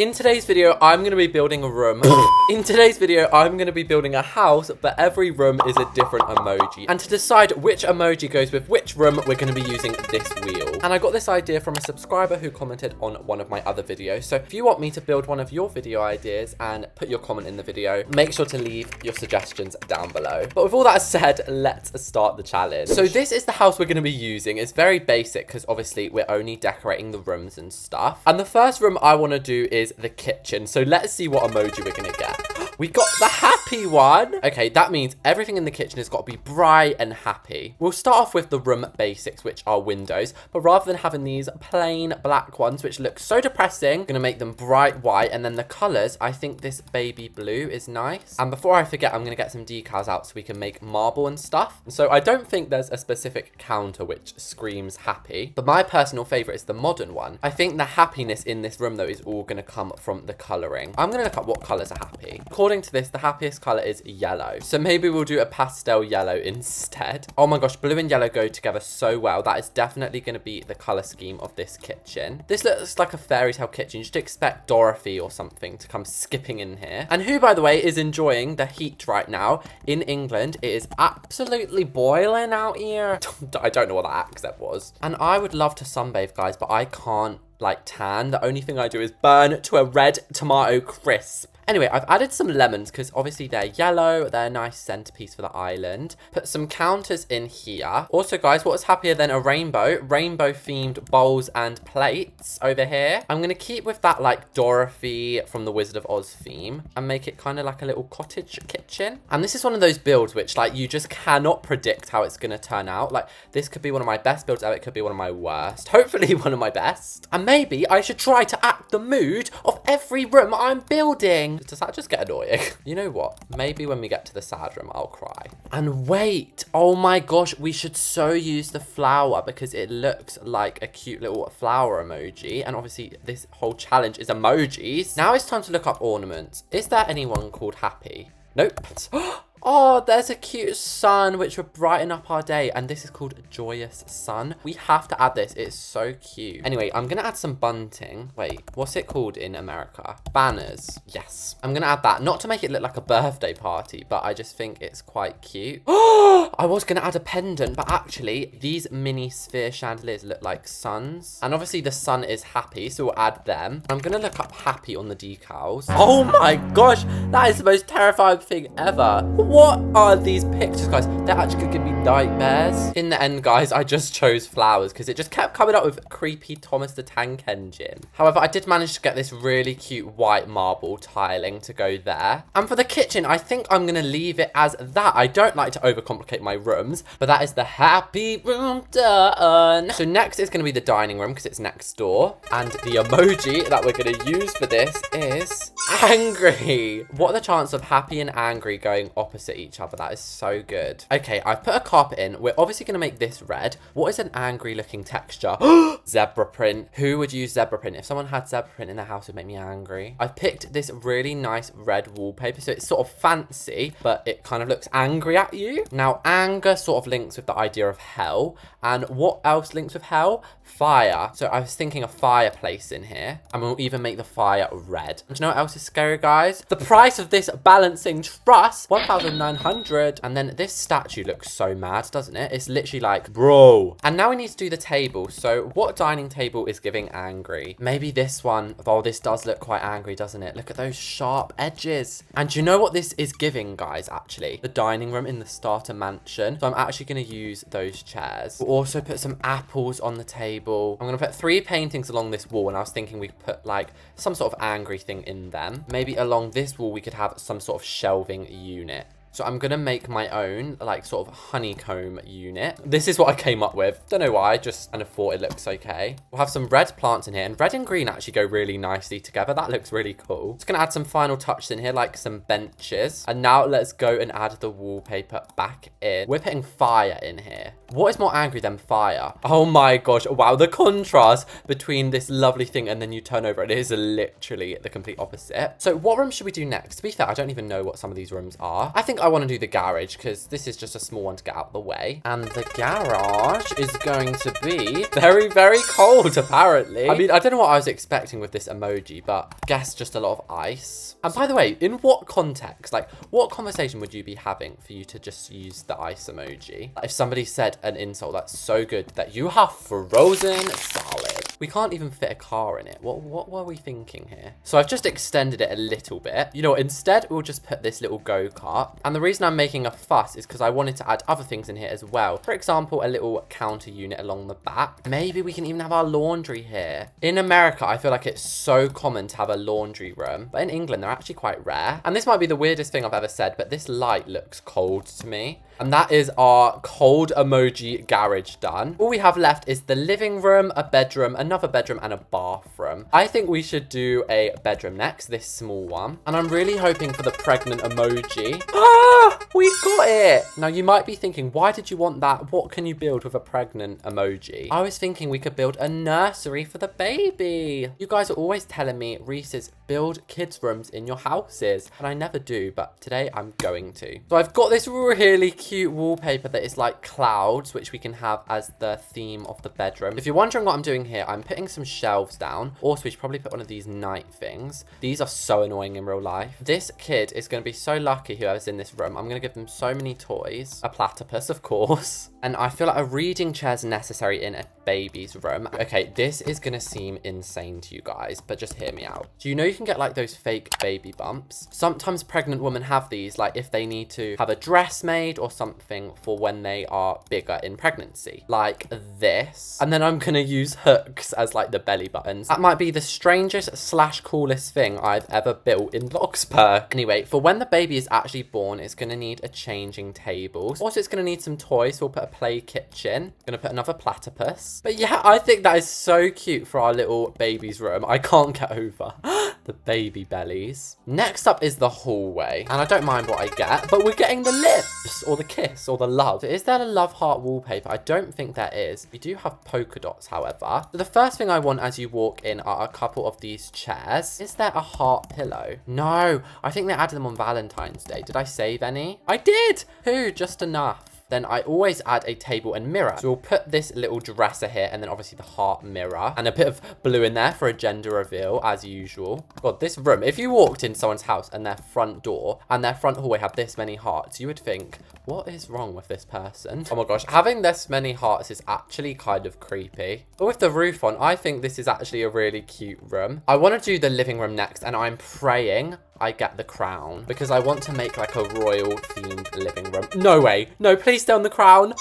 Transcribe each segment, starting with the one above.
In today's video, I'm going to be building a room. In today's video, I'm going to be building a house, but every room is a different emoji. And to decide which emoji goes with which room, we're going to be using this wheel. And I got this idea from a subscriber who commented on one of my other videos. So if you want me to build one of your video ideas and put your comment in the video, make sure to leave your suggestions down below. But with all that said, let's start the challenge. So this is the house we're going to be using. It's very basic because obviously we're only decorating the rooms and stuff. And the first room I want to do is the kitchen. So let's see what emoji we're gonna get. We got the happy one. Okay, that means everything in the kitchen has got to be bright and happy. We'll start off with the room basics, which are windows, but rather than having these plain black ones which look so depressing, I'm gonna make them bright white. And then the colors, I think this baby blue is nice. And before I forget, I'm gonna get some decals out so we can make marble and stuff. So I don't think there's a specific counter which screams happy, but my personal favorite is the modern one. I think the happiness in this room though is all gonna come from the coloring. I'm gonna look up what colors are happy. According to this, the happiest color is yellow. So maybe we'll do a pastel yellow instead. Oh my gosh, blue and yellow go together so well. That is definitely gonna be the color scheme of this kitchen. This looks like a fairy tale kitchen. You should expect Dorothy or something to come skipping in here. And who, by the way, is enjoying the heat right now in England. It is absolutely boiling out here. I don't know what that accent was. And I would love to sunbathe, guys, but I can't like tan. The only thing I do is burn to a red tomato crisp. Anyway, I've added some lemons because obviously they're yellow. They're a nice centerpiece for the island. Put some counters in here. Also, guys, what's happier than a rainbow? Rainbow themed bowls and plates over here. I'm going to keep with that like Dorothy from the Wizard of Oz theme and make it kind of like a little cottage kitchen. And this is one of those builds which like you just cannot predict how it's going to turn out. Like this could be one of my best builds ever. It could be one of my worst. Hopefully one of my best. And maybe I should try to act the mood of every room I'm building. Does that just get annoying? You know what? Maybe when we get to the sad room, I'll cry. And wait, oh my gosh, we should so use the flower because it looks like a cute little flower emoji. And obviously this whole challenge is emojis. Now it's time to look up ornaments. Is there anyone called Happy? Nope. Oh, there's a cute sun which would brighten up our day. And this is called Joyous Sun. We have to add this. It's so cute. Anyway, I'm going to add some bunting. Wait, what's it called in America? Banners. Yes. I'm going to add that. Not to make it look like a birthday party, but I just think it's quite cute. Oh, I was going to add a pendant, but actually these mini sphere chandeliers look like suns. And obviously the sun is happy, so we'll add them. I'm going to look up happy on the decals. Oh my gosh, that is the most terrifying thing ever. What are these pictures, guys? They're actually gonna give me nightmares. In the end, guys, I just chose flowers because it just kept coming up with creepy Thomas the Tank Engine. However, I did manage to get this really cute white marble tiling to go there. And for the kitchen, I think I'm gonna leave it as that. I don't like to overcomplicate my rooms, but that is the happy room done. So next is gonna be the dining room because it's next door. And the emoji that we're gonna use for this is angry. What are the chances of happy and angry going opposite each other? That is so good. Okay, I've put a carpet in. We're obviously going to make this red. What is an angry looking texture? Zebra print. Who would use zebra print? If someone had zebra print in their house, it would make me angry. I've picked this really nice red wallpaper. So it's sort of fancy, but it kind of looks angry at you. Now, anger sort of links with the idea of hell. And what else links with hell? Fire. So I was thinking a fireplace in here. And we'll even make the fire red. And do you know what else is scary, guys? The price of this balancing truss, 1,900. And then this statue looks so mad, doesn't it? It's literally like, bro. And now we need to do the table. So what dining table is giving angry? Maybe this one. Oh, this does look quite angry, doesn't it? Look at those sharp edges. And do you know what this is giving, guys, actually? The dining room in the starter mansion. So I'm actually going to use those chairs. We'll also put some apples on the table. I'm going to put 3 paintings along this wall. And I was thinking we could put like some sort of angry thing in them. Maybe along this wall, we could have some sort of shelving unit. So I'm going to make my own, like, sort of honeycomb unit. This is what I came up with. Don't know why, just kind of thought it looks okay. We'll have some red plants in here. And red and green actually go really nicely together. That looks really cool. Just going to add some final touches in here, like some benches. And now let's go and add the wallpaper back in. We're putting fire in here. What is more angry than fire? Oh my gosh. Wow, the contrast between this lovely thing and then you turn over. It is literally the complete opposite. So what room should we do next? To be fair, I don't even know what some of these rooms are. I think think I want to do the garage because this is just a small one to get out the way. And the garage is going to be very, very cold, apparently. I mean, I don't know what I was expecting with this emoji, but I guess just a lot of ice. And by the way, in what context, like what conversation would you be having for you to just use the ice emoji? If somebody said an insult that's so good that you have frozen solid. We can't even fit a car in it. What were we thinking here? So I've just extended it a little bit. You know, instead we'll just put this little go-kart. And the reason I'm making a fuss is because I wanted to add other things in here as well. For example, a little counter unit along the back. Maybe we can even have our laundry here. In America, I feel like it's so common to have a laundry room. But in England, they're actually quite rare. And this might be the weirdest thing I've ever said, but this light looks cold to me. And that is our cold emoji garage done. All we have left is the living room, a bedroom, another bedroom, and a bathroom. I think we should do a bedroom next, this small one. And I'm really hoping for the pregnant emoji. Ah, we got it. Now you might be thinking, why did you want that? What can you build with a pregnant emoji? I was thinking we could build a nursery for the baby. You guys are always telling me, Reese's, build kids' rooms in your houses. And I never do, but today I'm going to. So I've got this really cute wallpaper that is like clouds, which we can have as the theme of the bedroom. If you're wondering what I'm doing here, I'm putting some shelves down. Also, we should probably put one of these night things. These are so annoying in real life. This kid is going to be so lucky, whoever's in this room. I'm going to give them so many toys. A platypus, of course. And I feel like a reading chair is necessary in a baby's room. Okay, this is going to seem insane to you guys, but just hear me out. Do you know you can get like those fake baby bumps? Sometimes pregnant women have these, like if they need to have a dress made or something for when they are bigger in pregnancy, like this. And then I'm going to use hooks as like the belly buttons. That might be the strangest / coolest thing I've ever built in Bloxburg. Anyway, for when the baby is actually born, it's going to need a changing table. Also, it's going to need some toys. So we'll put a play kitchen. Going to put another platypus. But yeah, I think that is so cute for our little baby's room. I can't get over the baby bellies. Next up is the hallway. And I don't mind what I get, but we're getting the lips or the kiss or the love. Is there a love heart wallpaper? I don't think there is. We do have polka dots, however. So the first thing I want as you walk in are a couple of these chairs. Is there a heart pillow? No, I think they added them on Valentine's Day. Did I save any? I did! Who? Just enough. Then I always add a table and mirror. So we'll put this little dresser here and then obviously the heart mirror and a bit of blue in there for a gender reveal as usual. God, this room, if you walked in someone's house and their front door and their front hallway had this many hearts, you would think, what is wrong with this person? Oh my gosh, having this many hearts is actually kind of creepy. But with the roof on, I think this is actually a really cute room. I want to do the living room next and I'm praying I get the crown because I want to make like a royal themed living room. No way. No, please stay on the crown.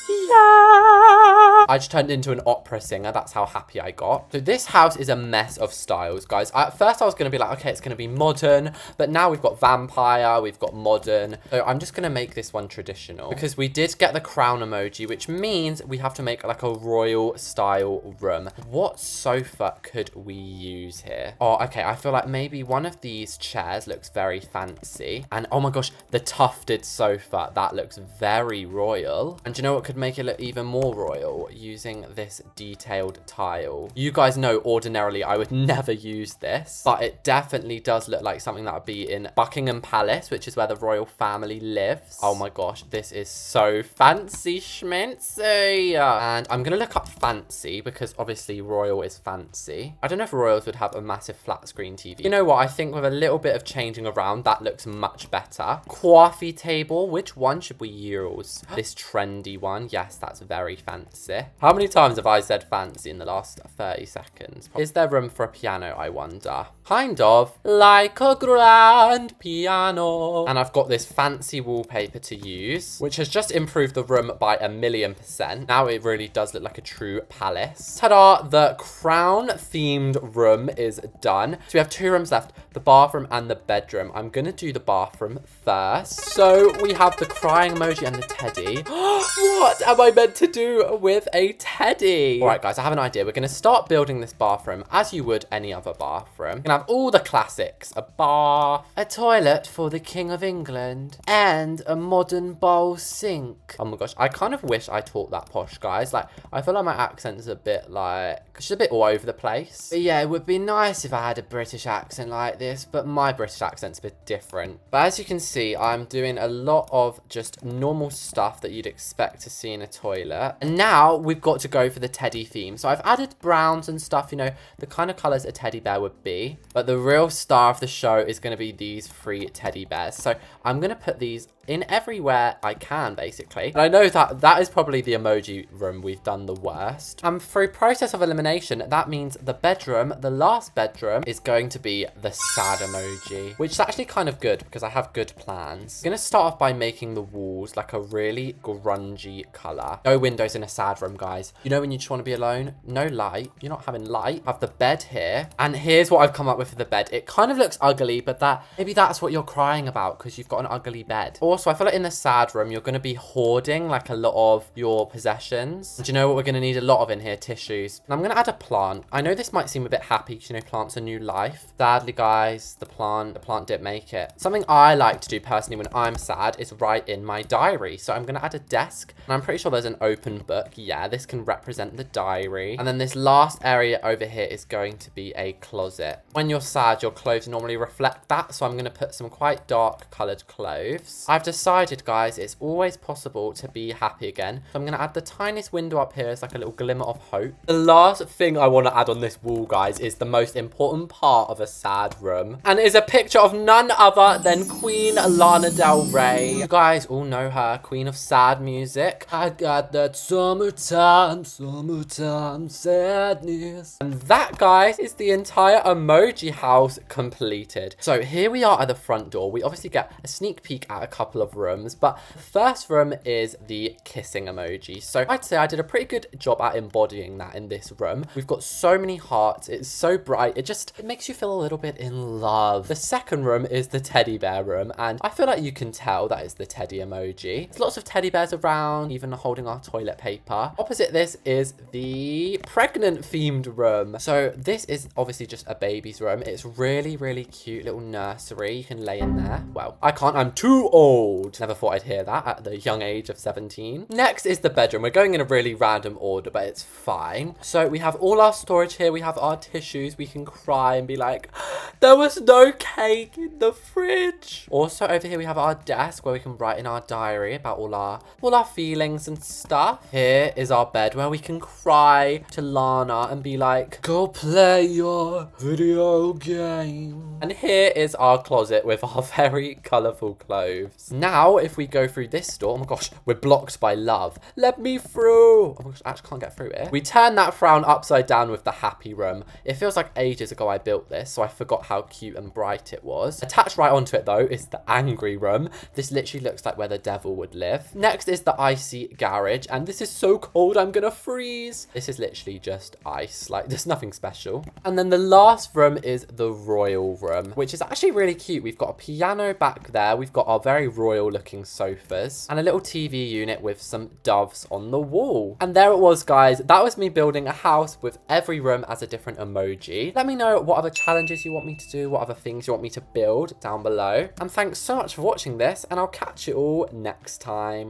Yeah! I just turned into an opera singer. That's how happy I got. So this house is a mess of styles, guys. At first I was going to be like, okay, it's going to be modern, but now we've got vampire, we've got modern. So I'm just going to make this one traditional because we did get the crown emoji, which means we have to make like a royal style room. What sofa could we use here? Oh, okay. I feel like maybe one of these chairs looks very fancy. And oh my gosh, the tufted sofa, that looks very royal. And do you know what could make it look even more royal? Using this detailed tile. You guys know ordinarily I would never use this, but it definitely does look like something that would be in Buckingham Palace, which is where the royal family lives. Oh my gosh, this is so fancy schmancy. And I'm gonna look up fancy because obviously royal is fancy. I don't know if royals would have a massive flat screen TV. You know what? I think with a little bit of changing around, that looks much better. Coffee table. Which one should we use? This trendy one. Yes, that's very fancy. How many times have I said fancy in the last 30 seconds? Is there room for a piano, I wonder? Kind of. Like a grand piano. And I've got this fancy wallpaper to use, which has just improved the room by 1,000,000%. Now it really does look like a true palace. Ta-da! The crown themed room is done. So we have 2 rooms left, the bathroom and the bedroom. I'm gonna do the bathroom first. So we have the crying emoji and the teddy. What am I meant to do with a teddy. All right, guys, I have an idea. We're going to start building this bathroom as you would any other bathroom. You're going to have all the classics. A bath, a toilet for the King of England, and a modern bowl sink. Oh my gosh, I kind of wish I taught that posh, guys. Like, I feel like my accent's a bit like, it's just a bit all over the place. But yeah, it would be nice if I had a British accent like this, but my British accent's a bit different. But as you can see, I'm doing a lot of just normal stuff that you'd expect to see in a toilet. And now we've got to go for the teddy theme. So I've added browns and stuff, you know, the kind of colors a teddy bear would be. But the real star of the show is going to be these 3 teddy bears. So I'm going to put these in everywhere I can, basically. And I know that that is probably the emoji room we've done the worst. Through process of elimination, that means the bedroom, the last bedroom, is going to be the sad emoji, which is actually kind of good because I have good plans. I'm going to start off by making the walls like a really grungy color. No windows in a sad room, guys. You know when you just want to be alone? No light. You're not having light. I have the bed here. And here's what I've come up with for the bed. It kind of looks ugly, but maybe that's what you're crying about because you've got an ugly bed. Also, I feel like in the sad room, you're going to be hoarding like a lot of your possessions. And do you know what we're going to need a lot of in here? Tissues. And I'm going to add a plant. I know this might seem a bit happy because, you know, plants are new life. Sadly, guys, the plant didn't make it. Something I like to do personally when I'm sad is write in my diary. So I'm going to add a desk. And I'm pretty sure there's an open book. Yeah, this can represent the diary. And then this last area over here is going to be a closet. When you're sad, your clothes normally reflect that. So I'm going to put some quite dark colored clothes. I've decided, guys, it's always possible to be happy again. So I'm going to add the tiniest window up here as like a little glimmer of hope. The last thing I want to add on this wall, guys, is the most important part of a sad room. And it is a picture of none other than Queen Lana Del Rey. You guys all know her, queen of sad music. I got that summertime sadness. And that, guys, is the entire emoji house completed. So here we are at the front door. We obviously get a sneak peek at a couple of rooms, but the first room is the kissing emoji. So I'd say I did a pretty good job at embodying that in this room. We've got so many hearts. It's so bright. It makes you feel a little bit in love. The second room is the teddy bear room, and I feel like you can tell that is the teddy emoji. There's lots of teddy bears around, even holding our toilet paper. Opposite this is the pregnant themed room. So this is obviously just a baby's room. It's really, really cute little nursery. You can lay in there. Well, I can't. I'm too old. Never thought I'd hear that at the young age of 17. Next is the bedroom. We're going in a really random order, but it's fine. So we have all our storage here. We have our tissues. We can cry and be like, there was no cake in the fridge. Also over here we have our desk where we can write in our diary about all our feelings and stuff. Here is our bed where we can cry to Lana and be like, go play your video game. And here is our closet with our very colourful clothes. Now, if we go through this door, oh my gosh, we're blocked by love. Let me through. Oh my gosh, I actually can't get through it. We turn that frown upside down with the happy room. It feels like ages ago I built this, so I forgot how cute and bright it was. Attached right onto it, though, is the angry room. This literally looks like where the devil would live. Next is the icy garage, and this is so cold, I'm gonna freeze. This is literally just ice, like there's nothing special. And then the last room is the royal room, which is actually really cute. We've got a piano back there. We've got our very royal looking sofas and a little TV unit with some doves on the wall. And there it was, guys. That was me building a house with every room as a different emoji. Let me know what other challenges you want me to do, what other things you want me to build down below. And thanks so much for watching this, and I'll catch you all next time.